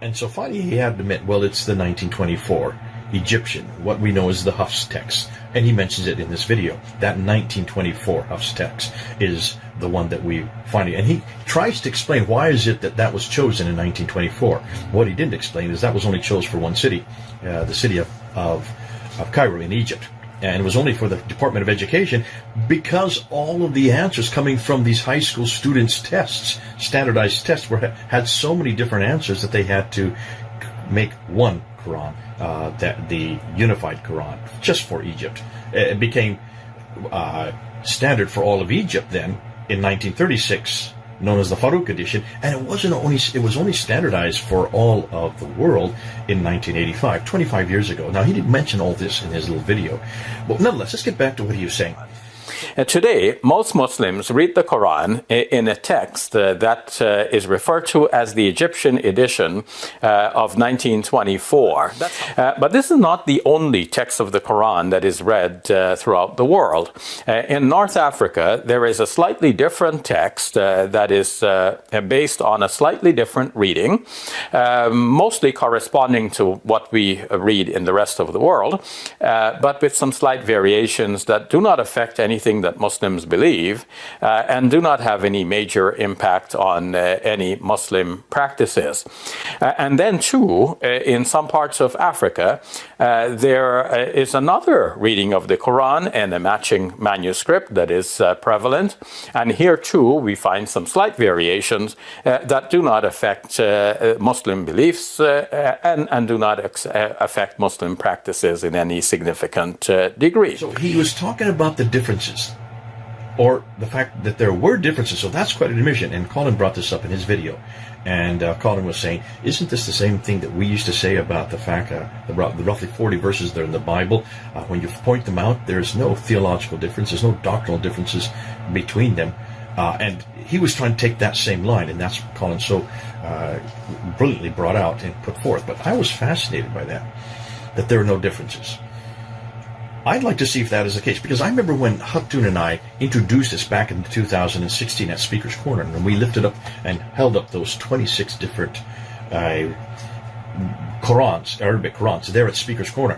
And so finally he had to admit, well, it's the 1924 Egyptian, what we know as the Hafs text. And he mentions it in this video. That 1924 Hafs text is the one that we finally... And he tries to explain why is it that that was chosen in 1924. What he didn't explain is that was only chosen for one city, the city of Cairo in Egypt. And it was only for the Department of Education because all of the answers coming from these high school students' tests, standardized tests, had so many different answers that they had to make one Quran, that the unified Quran, just for Egypt. It became standard for all of Egypt then in 1936, known as the Farouk edition, and it was only standardized for all of the world in 1985, 25 years ago. Now, he didn't mention all this in his little video, but nonetheless, let's get back to what he was saying. Today, most Muslims read the Quran in a text that is referred to as the Egyptian edition of 1924. But this is not the only text of the Quran that is read throughout the world. In North Africa, there is a slightly different text that is based on a slightly different reading, mostly corresponding to what we read in the rest of the world, but with some slight variations that do not affect anything that Muslims believe and do not have any major impact on any Muslim practices. And then too, in some parts of Africa, there is another reading of the Quran and a matching manuscript that is prevalent. And here too, we find some slight variations that do not affect Muslim beliefs and do not affect Muslim practices in any significant degree. So he was talking about the differences, or the fact that there were differences. So that's quite an admission. And Colin brought this up in his video. And Colin was saying, isn't this the same thing that we used to say about the fact the roughly 40 verses that are in the Bible? When you point them out, there's no theological difference. There's no doctrinal differences between them. And he was trying to take that same line. And that's what Colin so brilliantly brought out and put forth. But I was fascinated by that there are no differences. I'd like to see if that is the case, because I remember when Hatun and I introduced this back in 2016 at Speaker's Corner, and we lifted up and held up those 26 different Qurans, Arabic Qurans, there at Speaker's Corner,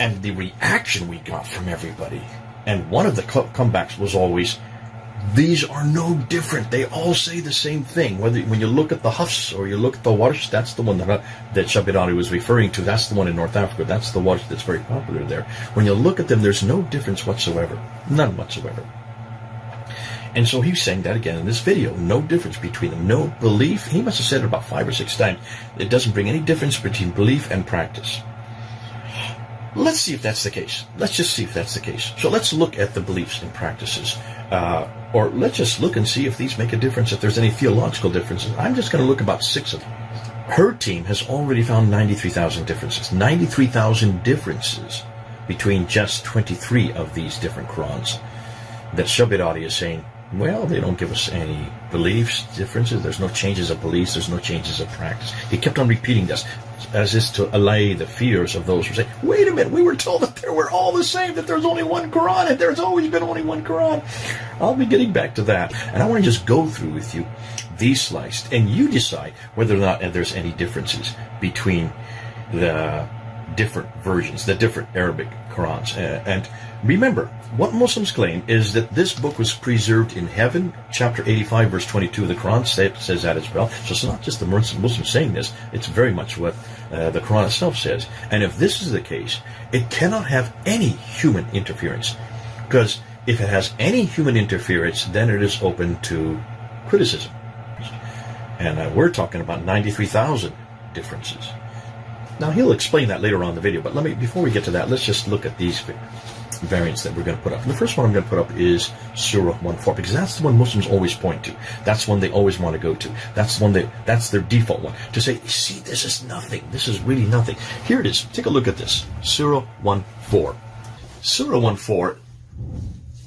and the reaction we got from everybody, and one of the comebacks was always, these are no different. They all say the same thing. When you look at the Hafs or you look at the Warsh, that's the one that Shabir was referring to. That's the one in North Africa. That's the Warsh that's very popular there. When you look at them, there's no difference whatsoever. None whatsoever. And so he's saying that again in this video. No difference between them. No belief. He must have said it about 5 or 6 times. It doesn't bring any difference between belief and practice. Let's see if that's the case. Let's just see if that's the case. So let's look at the beliefs and practices. Or let's just look and see if these make a difference, if there's any theological differences. I'm just going to look about 6 of them. Her team has already found 93,000 differences. 93,000 differences between just 23 of these different Qurans. That Shabir is saying, well, they don't give us any beliefs differences. There's no changes of beliefs. There's no changes of practice. He kept on repeating this, as is to allay the fears of those who say, wait a minute, we were told that they were all the same, that there's only one Quran, and there's always been only one Quran. I'll be getting back to that. And I want to just go through with you these sliced, and you decide whether or not there's any differences between the different versions, the different Arabic Qurans. And remember, what Muslims claim is that this book was preserved in heaven. Chapter 85, verse 22 of the Quran says that as well. So it's not just the Muslims saying this. It's very much what the Quran itself says. And if this is the case, it cannot have any human interference. Because if it has any human interference, then it is open to criticism. And we're talking about 93,000 differences. Now, he'll explain that later on in the video, but before we get to that, let's just look at these variants that we're going to put up. And the first one I'm going to put up is Surah 1:4, because that's the one Muslims always point to. That's one they always want to go to. That's their default one. To say, see, this is nothing. This is really nothing. Here it is. Take a look at this. Surah 1:4. Surah 1:4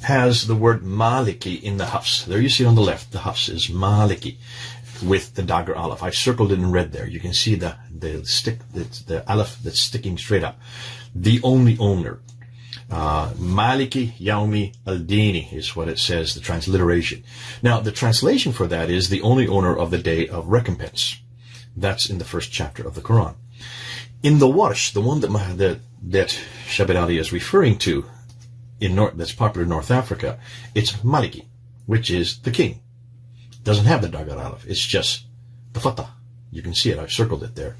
has the word Maliki in the Hafs. There you see on the left, the Hafs is Maliki with the dagger aleph. I circled it in red there. You can see the aleph that's sticking straight up. The only owner. Maliki Yaumi al-Dini is what it says, the transliteration. Now, the translation for that is the only owner of the day of recompense. That's in the first chapter of the Quran. In the Warsh, the one that Shabir Ali is referring to, that's popular in North Africa, it's Maliki, which is the king. Doesn't have the Dagar Aleph. It's just the Fatah. You can see it. I've circled it there.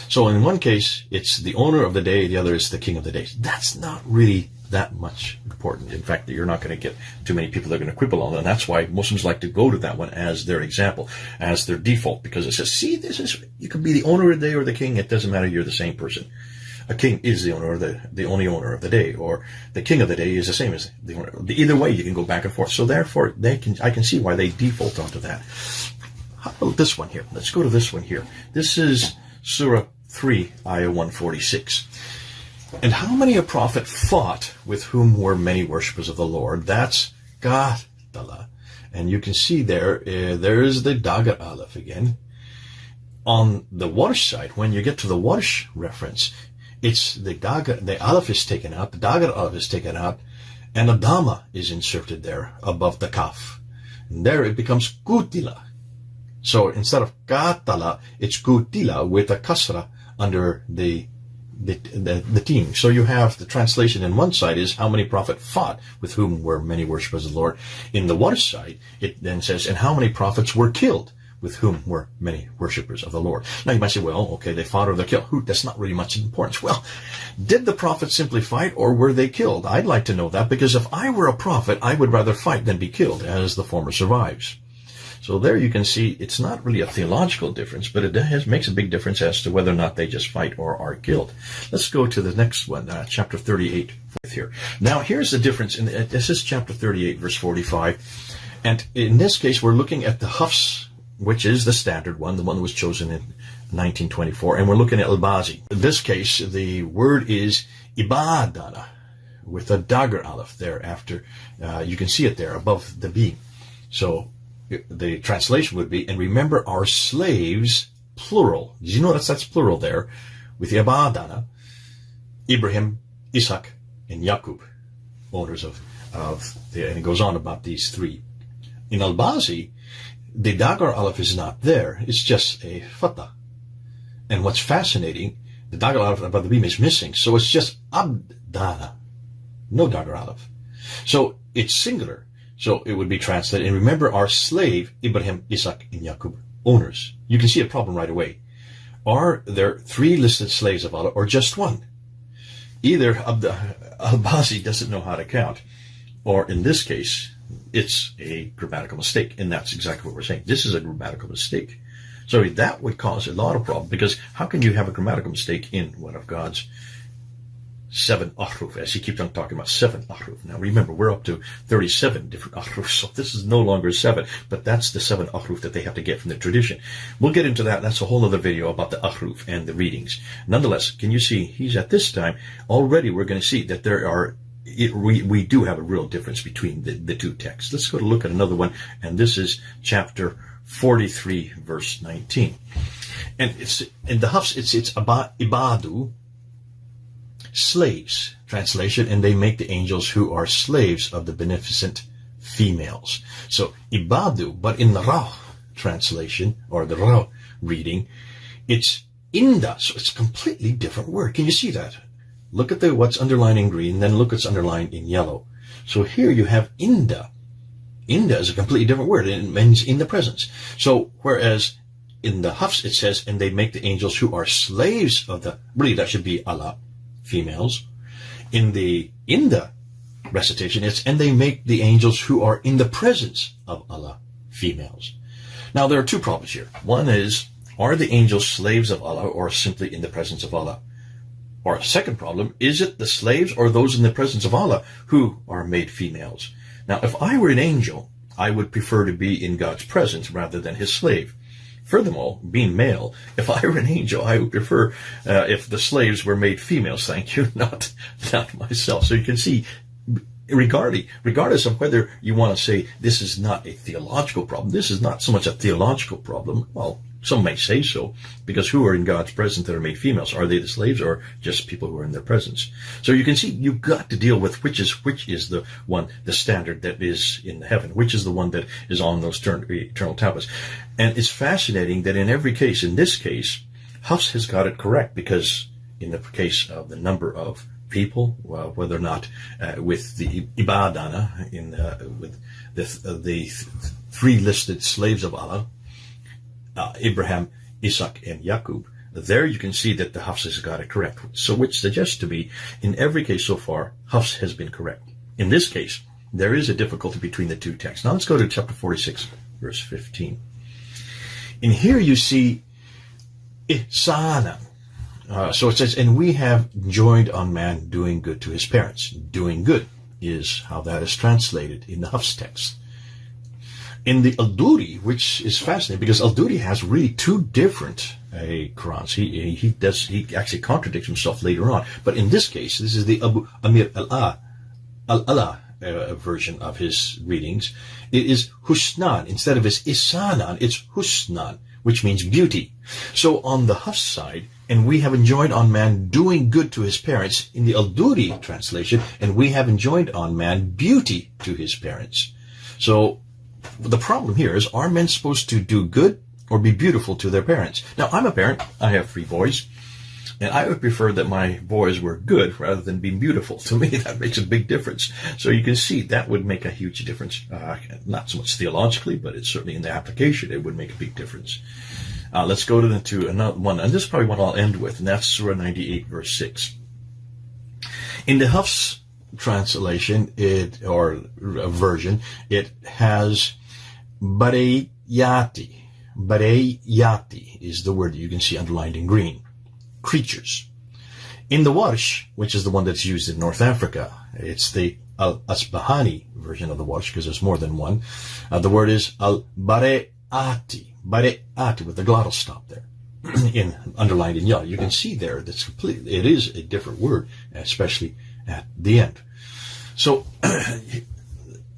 So in one case, it's the owner of the day. The other is the king of the day. That's not really that much important. In fact, you're not going to get too many people that are going to quibble on that. And that's why Muslims like to go to that one as their example, as their default, because it says, see, you could be the owner of the day or the king. It doesn't matter. You're the same person. A king is the owner of the only owner of the day, or the king of the day is the same as the owner. Either way, you can go back and forth. So therefore, I can see why they default onto that. How about this one here? Let's go to this one here. This is Surah 3, Ayah 146. And how many a prophet fought with whom were many worshippers of the Lord? That's Qatala. And you can see there's the Dagar Aleph again. On the Warsh side, when you get to the Warsh reference, it's the Aleph is taken out, the Dagar Aleph is taken out, and a Dhamma is inserted there above the Kaf. And there it becomes Qutila. So instead of Qatala, it's Qutila with a Kasra under the team. So you have the translation in one side is how many prophet fought with whom were many worshippers of the Lord. In the Warsh side, it then says, and how many prophets were killed with whom were many worshippers of the Lord. Now you might say, well, okay, they fought or they killed. That's not really much importance. Well, did the prophets simply fight or were they killed? I'd like to know that, because if I were a prophet, I would rather fight than be killed, as the former survives. So there you can see it's not really a theological difference, but it makes a big difference as to whether or not they just fight or are killed. Let's go to the next one, chapter 38 here. Now here's the difference. This is chapter 38, verse 45. And in this case, we're looking at the Hafs, which is the standard one, the one that was chosen in 1924. And we're looking at Al-Bazi. In this case, the word is Ibadana, with a Dagar Aleph there after. You can see it there above the B. So the translation would be, and remember our slaves, plural. Did you notice that's plural there? With Ibadana, Ibrahim, Isaac, and Yaqub, owners and it goes on about these three. In Al-Bazi, the Dagar Aleph is not there. It's just a Fatah. And what's fascinating, the Dagar Aleph above the beam is missing. So it's just Abdana. No Dagar Aleph. So it's singular. So it would be translated, and remember our slave, Ibrahim, Isaac, and Yaqub, owners. You can see a problem right away. Are there three listed slaves of Allah or just one? Either Al-Bazi doesn't know how to count, or in this case, it's a grammatical mistake, and that's exactly what we're saying. This is a grammatical mistake. So that would cause a lot of problems, because how can you have a grammatical mistake in one of God's 7 ahruf, as he keeps on talking about 7 ahruf. Now remember, we're up to 37 different ahruf, so this is no longer 7, but that's the 7 ahruf that they have to get from the tradition. We'll get into that. That's a whole other video about the ahruf and the readings. Nonetheless, can you see, he's at this time, already we're going to see that there are we do have a real difference between the two texts. Let's go to look at another one, and this is chapter 43, verse 19. And it's in the Hafs, it's ibadu, slaves, translation, and they make the angels who are slaves of the beneficent females. So ibadu, but in the Ra translation, or the Ra reading, it's inda, so it's a completely different word. Can you see that? Look at what's underlined in green, then look what's underlined in yellow. So here you have inda. Inda is a completely different word, and it means in the presence. So whereas in the Hafs it says, and they make the angels who are slaves of the, really that should be Allah, females. In the inda recitation it's, and they make the angels who are in the presence of Allah, females. Now there are two problems here. One is, are the angels slaves of Allah or simply in the presence of Allah? Or a second problem, is it the slaves or those in the presence of Allah who are made females? Now, if I were an angel, I would prefer to be in God's presence rather than his slave. Furthermore, being male, if I were an angel, I would prefer if the slaves were made females, thank you, not myself. So you can see, regardless of whether you want to say this is not a theological problem, this is not so much a theological problem. Well, Some may say so, because who are in God's presence that are made females? Are they the slaves or just people who are in their presence? So you can see you've got to deal with which is the one, the standard that is in heaven, which is the one that is on those eternal tablets. And it's fascinating that in every case, in this case, Hafs has got it correct, because in the case of the number of people, whether or not with the Ibadana, with the three listed slaves of Allah, Abraham, Isaac, and Yaqub, there you can see that the Hafs has got it correct. So which suggests to be, in every case so far, Hafs has been correct. In this case, there is a difficulty between the two texts. Now let's go to chapter 46, verse 15. In here you see ihsanan. So it says, and we have joined on man doing good to his parents. Doing good is how that is translated in the Hafs text. In the Al-Duri, which is fascinating, because Al-Duri has really two different Qur'ans. He actually contradicts himself later on. But in this case, this is the Abu Amir al-Ala version of his readings. It is Husnan. Instead of his Isanan, it's Husnan, which means beauty. So on the Hafs side, and we have enjoined on man doing good to his parents, in the Al-Duri translation, and we have enjoined on man beauty to his parents. So the problem here is, are men supposed to do good or be beautiful to their parents? Now, I'm a parent. I have 3 boys, and I would prefer that my boys were good rather than being beautiful. To me, that makes a big difference. So you can see that would make a huge difference. Not so much theologically, but it's certainly in the application, it would make a big difference. Let's go to another one, and this is probably what I'll end with, and that's Surah 98, verse 6. In the Hafs translation, version, it has barayati. Barayati is the word that you can see underlined in green. Creatures. In the Warsh, which is the one that's used in North Africa, it's the Al-Asbahani version of the Warsh, because there's more than one. The word is al-barayati. Barayati, with the glottal stop there, underlined in yellow. You can see there it is a different word, especially at the end. So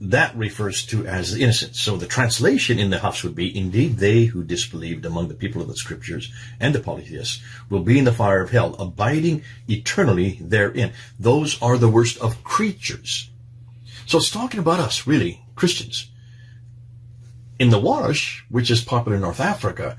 that refers to as the innocent. So the translation in the Hafs would be, indeed they who disbelieved among the people of the scriptures and the polytheists will be in the fire of hell, abiding eternally therein. Those are the worst of creatures. So it's talking about us, really, Christians. In the Warsh, which is popular in North Africa,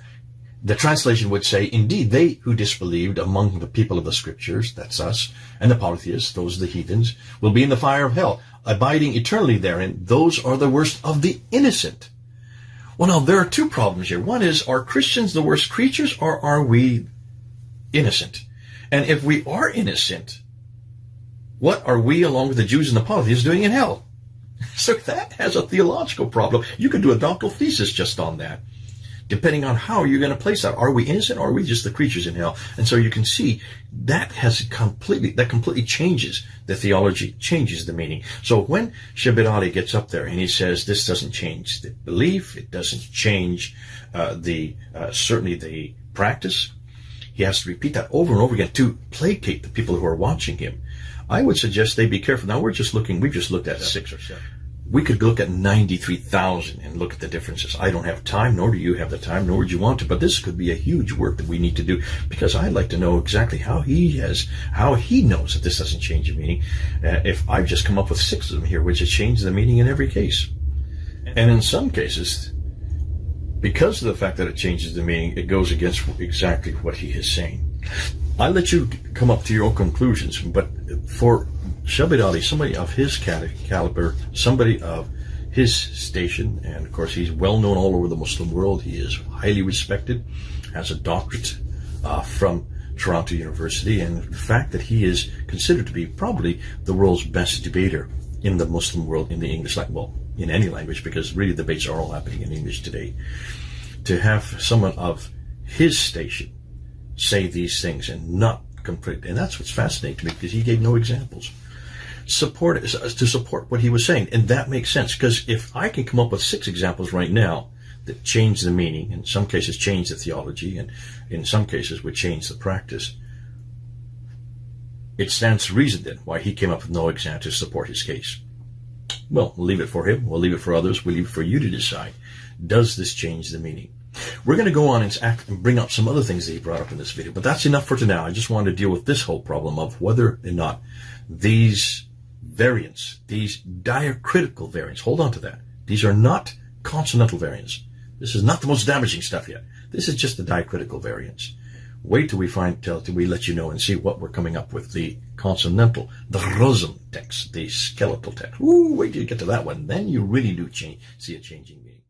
the translation would say, indeed, they who disbelieved among the people of the scriptures, that's us, and the polytheists, those are the heathens, will be in the fire of hell, abiding eternally therein. Those are the worst of the innocent. Well, now, there are 2 problems here. One is, are Christians the worst creatures, or are we innocent? And if we are innocent, what are we, along with the Jews and the polytheists, doing in hell? So that has a theological problem. You could do a doctoral thesis just on that, depending on how you're going to place that. Are we innocent, or are we just the creatures in hell? And so you can see that completely changes the theology, changes the meaning. So when Shabir Ali gets up there and he says this doesn't change the belief, it doesn't change certainly the practice, he has to repeat that over and over again to placate the people who are watching him. I would suggest they be careful. Now we've just looked at 6 or 7. We could look at 93,000 and look at the differences. I don't have time, nor do you have the time, nor would you want to, but this could be a huge work that we need to do, because I'd like to know exactly how he knows that this doesn't change the meaning. If I've just come up with 6 of them here, which has changed the meaning in every case. And in some cases, because of the fact that it changes the meaning, it goes against exactly what he is saying. I'll let you come up to your own conclusions, but for Shabir Ali, somebody of his caliber, somebody of his station, and of course he's well known all over the Muslim world, he is highly respected, has a doctorate from Toronto University, and the fact that he is considered to be probably the world's best debater in the Muslim world in the English language, well, in any language, because really debates are all happening in English today. To have someone of his station say these things and not complete, and that's what's fascinating to me, because he gave no examples to support what he was saying, and that makes sense, because if I can come up with 6 examples right now that change the meaning, in some cases change the theology, and in some cases would change the practice, it stands to reason then why he came up with no example to support his case. Well, we'll leave it for him, we'll leave it for others, we'll leave it for you to decide. Does this change the meaning? We're going to go on and bring up some other things that he brought up in this video, but that's enough for now. I just wanted to deal with this whole problem of whether or not these variants, these diacritical variants, hold on to that. These are not consonantal variants. This is not the most damaging stuff yet. This is just the diacritical variants. Wait till we let you know and see what we're coming up with. The consonantal, the Rosum text, the skeletal text. Ooh, wait till you get to that one. Then you really do see a changing meaning.